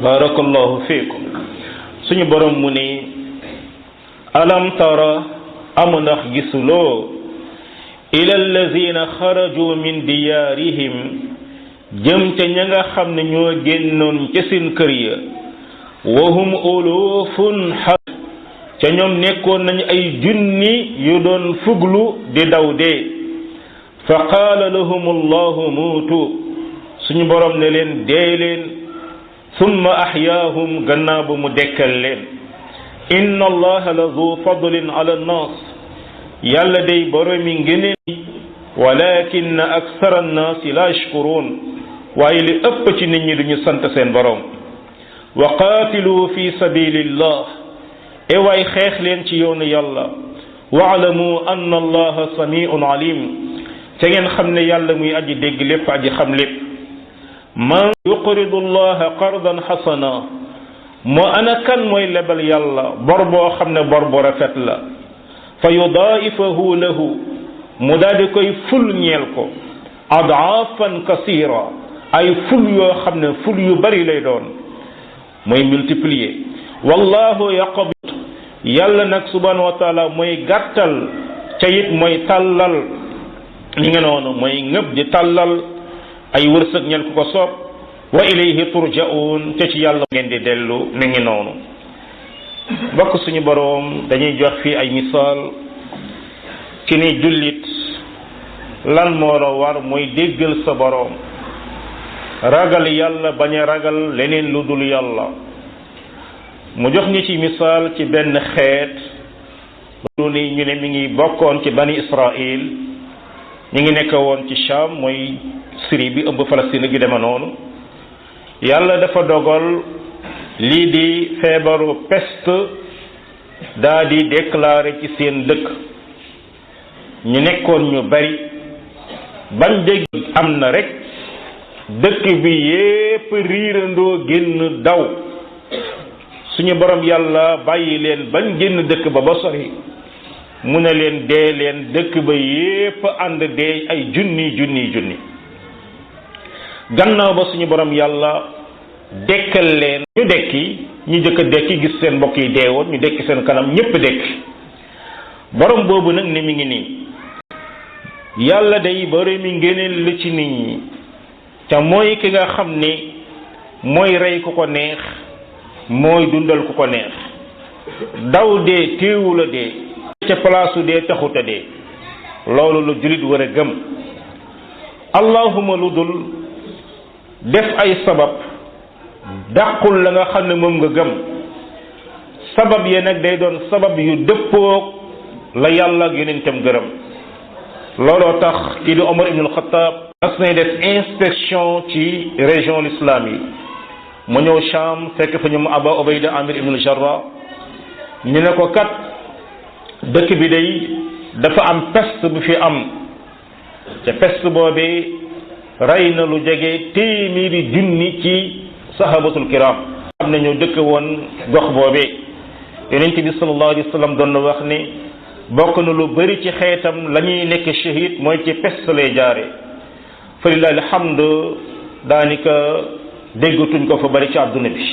barakallahu fiikum suñu borom mu ne alam tara am ndax gisuloo ila allazina xaraju min diyaarihim jëm ca ña nga xam ne ñoo génnoon ca seen kër ya wa hum ulufun ca ñoom nekkoon nañu ay junni yu doon fuglu di daw dee fa qaala lahum allahu muutu suñu borom ne leen dee leen summa ahyaahum gannaaw ba mu dekkal leen inna allaha la zu fadlin ala annaas yàlla day boromi ngëneel walakin aksara annaasi la yashkuruun waaye li ëpp ci nit ñi duñu sant seen borom wa qaatilu fi sabilillah e waay xeex leen ci yoonu yàlla waalamu anna allaha samiun alim te ngeen xam ne yàlla muy aji dégg lépp aji xam lépp man yuqridu allaha qardan xasana moo ana kan mooy lebal yàlla bor boo xam ne bor bu rafet la fa yudaa'ifahu lahu mu daal di koy ful ñeel ko adaafan kasira ay ful yoo xam ne ful yu bari lay doon mooy multiplier wallahu yaqbid yàlla nag subhanahu wa taala mooy gàttal ca it mooy tàllal li nga noonu mooy ngëb di tàllal ay wërsëg ñel ku ko soob wa ilayhi turja'un te ci yàlla ngeen di dellu mi ngi noonu bokk suñu boroom dañuy jox fii ay misaal ci ni jullit lan moo la war mooy déggal sa boroom ragal yàlla bañ a ragal leneen lu dul yàlla mu jox ñi ci misaal ci benn xeet lu ni ñu ne mi ngi bokkoon ci bani Israël ñu ngi nekk woon ci Sham mooy Syrie bi ëmb Palestine gi deme noonu yàlla dafa dogal lii di feebaru peste daa di déclaré ci seen dëkk ñu nekkoon ñu bari bañ dégg am na rek dëkk bi yépp riirandoo génn daw suñu borom yàlla bàyyi leen bañ génn dëkk ba ba sori mu ne leen dee leen dëkk ba yépp ànd dee ay junni gannaaw ba suñu borom yàlla dekkal leen ñu dekki ñu jëkk a dekki gis seen mbokk yi deewoon ñu dekki seen kanam ñépp dekki borom boobu nag ne mi ngi nii yàlla day borom mi ngëneel la ci nit ñi te mooy ki nga xam ni mooy rey ku ko neex mooy dundal ku ko neex daw dee téewula dee ca palaasu dee taxuta dee loolu lu jullit war a gëm allahuma lu dul def ay sabab dàqul la nga xam ne moom nga gëm sabab ya nag day doon sabab yu dëppoog la yàlla ak yonentam gërëm looloo tax kii di Omar ibn al-Khattab mas nay def inspection ci région l'islam yi mu ñëw Sham fekk fa ñoom Aba Ubayda Amir ibn al-Jarrah ñu ne ko kat dëkk bi day dafa am peste bu fi am te peste boobee rey na lu jege téeméeri junni ci sahabatul kiram am na ñoo dëkk woon gox boobee yonent bi sallallahu alayhi wa sallam doon na wax ne bokk na lu bari ci xeetam la ñuy nekk shahid mooy ci peste lay jaare fa lillahi alhamdu daanaka déggatuñ ko fa bari ci àdduna bi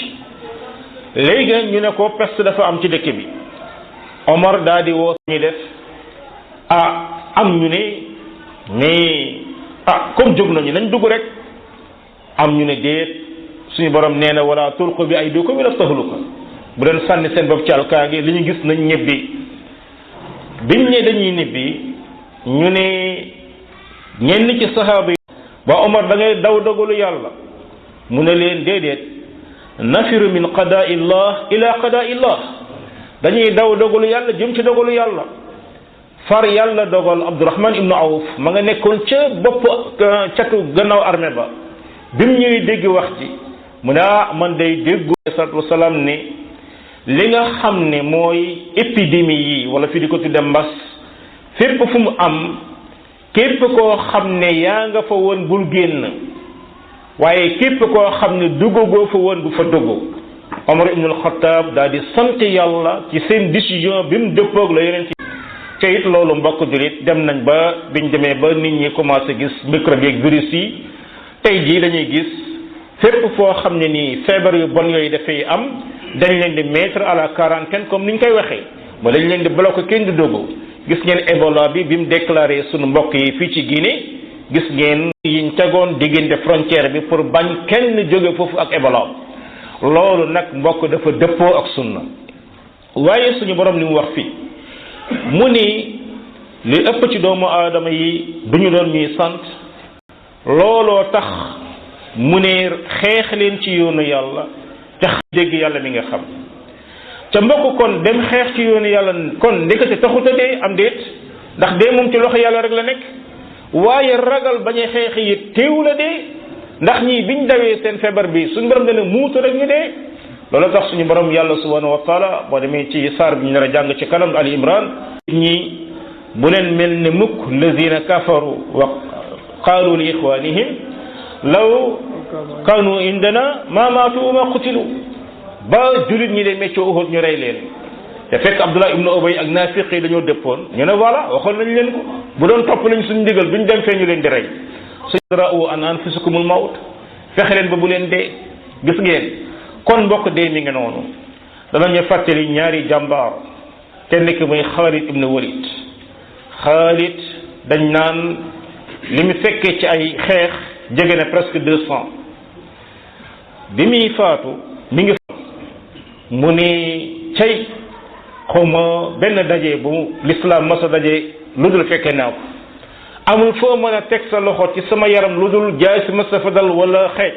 léegi ñu ne ko peste dafa am ci dëkk bi Omar daa di woo ñuy def am ñu ne mais comme jóg nañu nañ dugg rek am ñu ne déet suñu borom nee na wala tulqu bi aydikum ila tahluka bu leen sànni seen bopp ci alkaange li ñu gis nañ ñibbi biñ ne dañuy ñibbi ñu ne ñenn ci sahaaba yi ba Omar da ngay daw dogalu yàlla mu ne leen déedéet nafiru min qada'i llah ila qada'i llah dañuy daw dogalu yàlla jëm ci dogalu yàlla far yàlla dogal Abdurahman ibnu Awf ma nga nekkoon ca bopp catu gannaaw armée ba bi mu ñëwee dégg wax ci mu ne man day déggu salatu wasalaam ne li nga xam ne mooy épidémie yi wala fi di ko tudde mbas fépp fu mu am képp koo xam ne yaa nga fa woon bul génn waaye képp koo xam ne duggagoo fa woon bu fa dugg Omar ibn al-Khattab daal di sant yàlla ci seen décision bi mu dëppoog la yeneen ci te it loolu mbokk jullit dem nañ ba biñ demee ba nit ñi commencé gis microbe yeeg virus yi tey jii dañuy gis fépp foo xam ne nii feebar yu bon yooyu dafay am dañ leen di mettre à la quarantaine comme ni ñu koy waxee ba dañ leen di bloqué kenn du dugg gis ngeen Ebola bi mu déclaré sunu mbokk yi fii ci Guinée gis ngeen yiñ tegoon diggante frontière bi pour bañ kenn jóge foofu ak Ebola loolu nag mbokk dafa dëppoo ak sunna waaye suñu borom li mu wax fii mu ni li ëpp ci doomu aadama yi duñu doon ñuy sant looloo tax mu ne xeex leen ci yoonu yàlla te dégg yàlla mi nga xam ca mbokk kon dem xeex ci yoonu yàlla kon ndekete taxuta dee am déet ndax dee moom ci loxo yàlla rek la nekk waaye ragal bañ a xeex yi teew la dee ndax ñii biñ dawee seen feebar bi suñu borom dana muutu rek ñu dee loolu tax suñu borom yàlla subhanahu wa taala boo demee ci saar bi ñu nar a jàng ci kanam Ali Imran ñi bu leen mel ne mukk lazina kafaru wa qaalu li ixwanihim law kaanu indana ma maatu wa ma qutilu ba julit ñi leen meccoo Uhud ñu rey leen te fekk Abdullah ibnu Ubay ak naafiq yi dañoo dëppoon ñu ne voilà waxoon nañ leen ko bu doon topp nañ suñu ndigal duñ dem fee ñu leen di rey sudra'u an anfusikumul mawt fexe leen ba bu leen dee gis ngeen kon mbokk dee mi ngi noonu danañu fàttali ñaari jàmbaar kenn ki mooy Xaalid ibnu Walid Xaalid dañ naan li mu fekkee ci ay xeex jege na presque 200 bi muy faatu mi ngi mu ni cay xawma benn daje bu l'islam masa daje lu dul fekke naa ko amul foo mën a teg sa loxo ci sama yaram lu dul jaay si masa fa dal wala xeej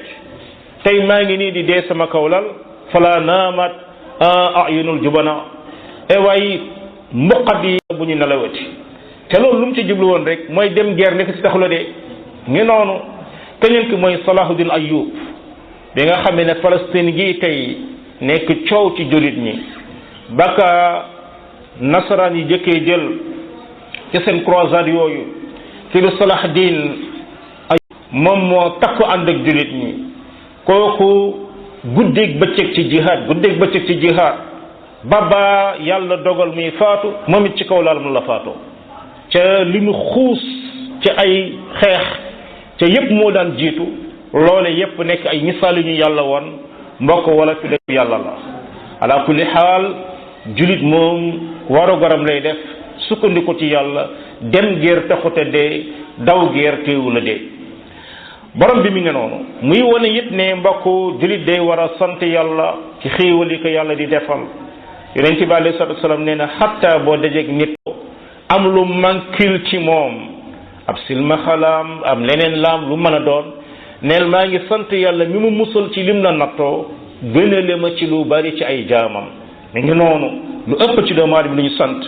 tey maa ngi nii di dee sama kawlal fala naamat ayunul jubana e waaye mbuqat yi bu ñu nelawati te loolu lu mu ci jublu woon rek mooy dem guerre nekk ci taxula de ngi noonu keneen ki mooy Salahuddin Ayyub bi nga xam ne Palestine gi tey nekk coow ci jullit ñi baka nasaraan yi jëkkee jël ci seen croisade yooyu ci lu Salahuddin Ayyub moom moo takku ànd ak jullit ñi kooku guddeeg bëccëg ci jihaad baba yàlla dogal muy faatu moom it ci kaw laal mu la faatoo ca li mu xuus ci ay xeex ca yépp moo daan jiitu loole yépp nekk ay misaal yu ñu yàlla woon mbokk wala fi def yàlla la ala kulli xaal julit moom waru garam lay def sukkandiku ci yàlla dem géer taxute dee daw géer teewu la dee borom bi mi ngi noonu muy wane it ne mbokk julit day war a sant yàlla ci xéewal yi ko yàlla di defal yonent bi alayhi salaatu wasalaam nee na xatta boo dajeeg nit am lu mankil ci moom ab silmaxalaam am leneen laam lu mën a doon neel maa ngi sant yàlla mi mu musal ci lim la nattoo gënale ma ci lu bari ci ay jaamam mi ngi noonu lu ëpp ci doomu aadama lu ñu sant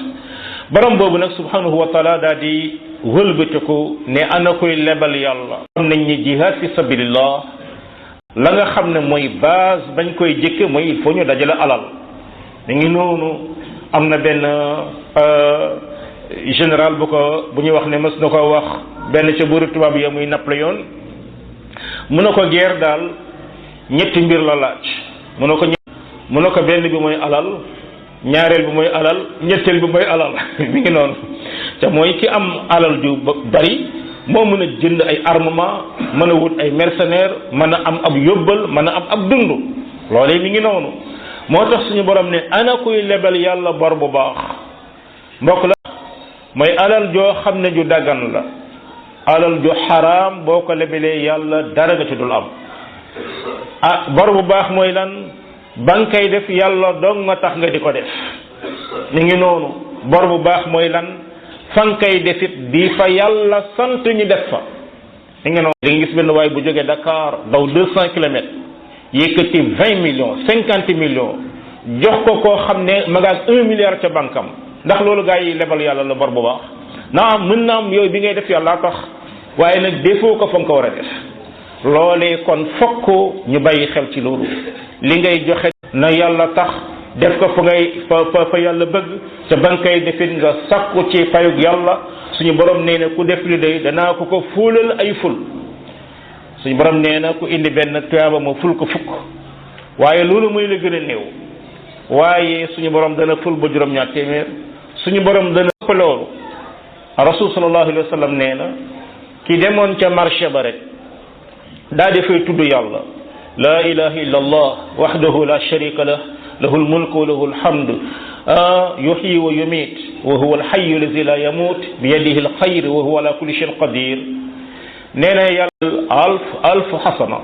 borom boobu nag subhanahu wa taala daal di wëlbatiku ne ana koy lebal yàlla xam nañ ni jihad fi sabilillah la nga xam ne mooy base bañ koy jëkke mooy il faut ñu dajale alal mi ngi noonu am na benn général bu ñuy wax ne mës na ko wax benn ca buuru tubaab ya muy Napoléon mu ne ko guerre daal ñetti mbir la laaj mu ne ko benn bi mooy alal ñaareel bi mooy alal ñetteel bi mooy alal mi ngi noonu te mooy ki am alal ju bari moo mën a jënd ay armement mën a wut ay mercenaires mën a am ab yóbbal mën a am ab dund loolee mi ngi noonu moo tax suñu borom ne ana kuy lebal yàlla bor bu baax mbokk la mooy alal joo xam ne ju daggan la alal ju xaraam boo ko lebalee yàlla dara nga ci dul am bor bu baax mooy lan ba nga koy def yàlla dong nga tax nga di ko def mi ngi noonu bor bu baax mooy lan fa nga koy defit di fa yàlla sant ñu def fa mi ngi noonu da nga gis benn waay bu jógee Dakar daw 200 kilomètres yëkkati 20 millions 50 millions jox ko koo xam ne ma nga ak 1 milliard ca banque am ndax loolu gaa yi lebal yàlla la bor bu baax naam mën naa am yooyu bi ngay def yàlla tax waaye nag defoo ko fa nga ko war a def loolee kon fokk ñu bàyyi xel ci loolu li ngay joxe na yàlla tax def ko fa yàlla bëgg te ba nga koy defit nga sakku ci payug yàlla suñu borom nee na ku def li day danaa ko fuulal ay ful suñu borom nee na ku indi benn tuyaaba ma ful ko fukk waaye loolu mooy la gën a néew waaye suñu borom dana ful ba juróom-ñaar téeméer suñu borom dana ëpp loolu rasul sallallahu alayhi wa sallam nee na ki demoon ca marché ba rek daa defay tudd yàlla la ilaha illa allah wahdahu la sharika lah lahu almulku wa lahu alhamd yuhyi wa yumit wa huwa alhayyu alladhi la yamut bi yadihi alkhayr wa huwa ala kulli shay'in qadir nee na yàlla alf xasana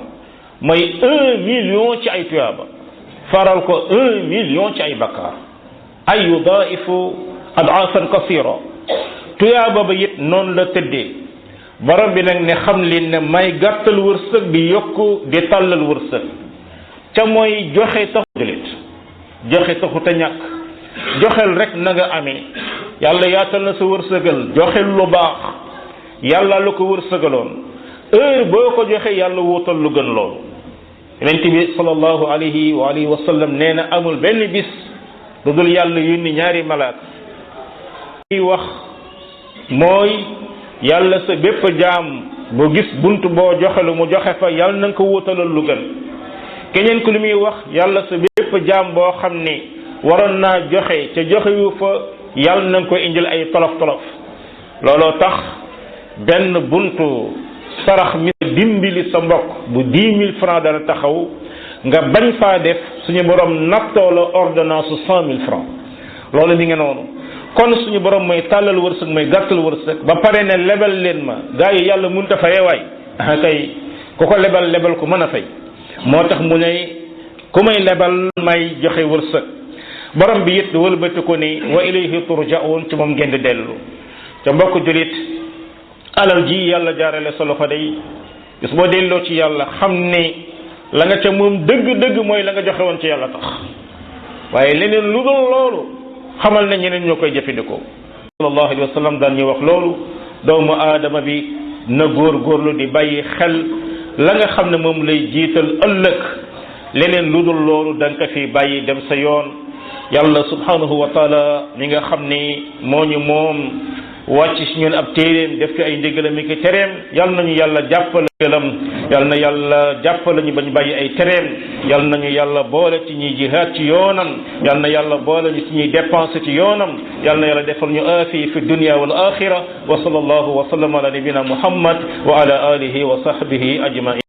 mooy 1 million ci ay tuyaaba faral ko 1 million ci ay bakkaar ay yudaifu ad'afan kasira tuyaaba ba it noonu la tëddee borom bi nag ne xam leen ne may gàttal wërsëg di yokku di tàllal wërsëg ca mooy joxe taxut joxe taxut a ñàkk joxel rek na nga amee yàlla yaatal na sa wërsëgal joxel lu baax yàlla lu ko wërsëgaloon heure boo ko joxe yàlla wuutal lu gën loolu yonent bi sallallahu alayhi wa alihi wa sallam nee na amul benn bis lu dul yàlla yónni ñaari malaaka yi wax mooy yàlla sa bépp jaam bu gis bunt boo joxe lu mu joxe fa yàlla na nga ko wuutalal lu gën keneen ku li muy wax yàlla sa bépp jaam boo xam ne waroon naa joxe ca joxe yu fa yàlla na nga ko indil ay tolof tolof looloo tax benn buntu sarax mi dimbali sa mbokk bu 10 000 francs dana taxaw nga bañ faa def suñu borom nattoo la ordonnance 100 000 francs loolu mi nga noonu kon suñu borom mooy tàllal wërsëg mooy gàttal wërsëg ba pare ne lebal leen ma gaa yi yàlla mënut a fayee waay kay ku ko lebal ko mën a fay moo tax mu ne ku may lebal may joxe wërsëg borom bi it wëlbati ko ni wa ilayhi turja'un ci moom ngeen di dellu ca mbokk julit alal ji yàlla jaarale sa loxo day gis boo delloo ci yàlla xam ne la nga ca moom dëgg-dëgg mooy la nga joxe woon ci yàlla tax waaye leneen lu dul loolu xamal na ñeneen ñoo koy jëfandikoo sallallahu alayhi wa sallam daan ñu wax loolu doomu aadama bi na góorgóorlu di bàyyi xel la nga xam ne moom lay jiital ëllëg leneen lu dul loolu da nga ko fi bàyyi dem sa yoon yàlla subhanahu wa taala mi nga xam ne moo ñu moom wàcc si ñun ab téeréem def ci ay ndigalam mi ki tereem yal nañu yàlla jàppale gëlam yal na yàlla jàppale ñu bañ bàyyi ay tereem yal nañu yàlla boole ci ñuy jihaad ci yoonam yal na yàlla boole ñu ci ñuy dépenser ci yoonam yal na yàlla defal ñu aafi fi dunya wal axira wa sallallahu wa sallam ala nabina muhammad wa ala alihi wa sahbihi ajmain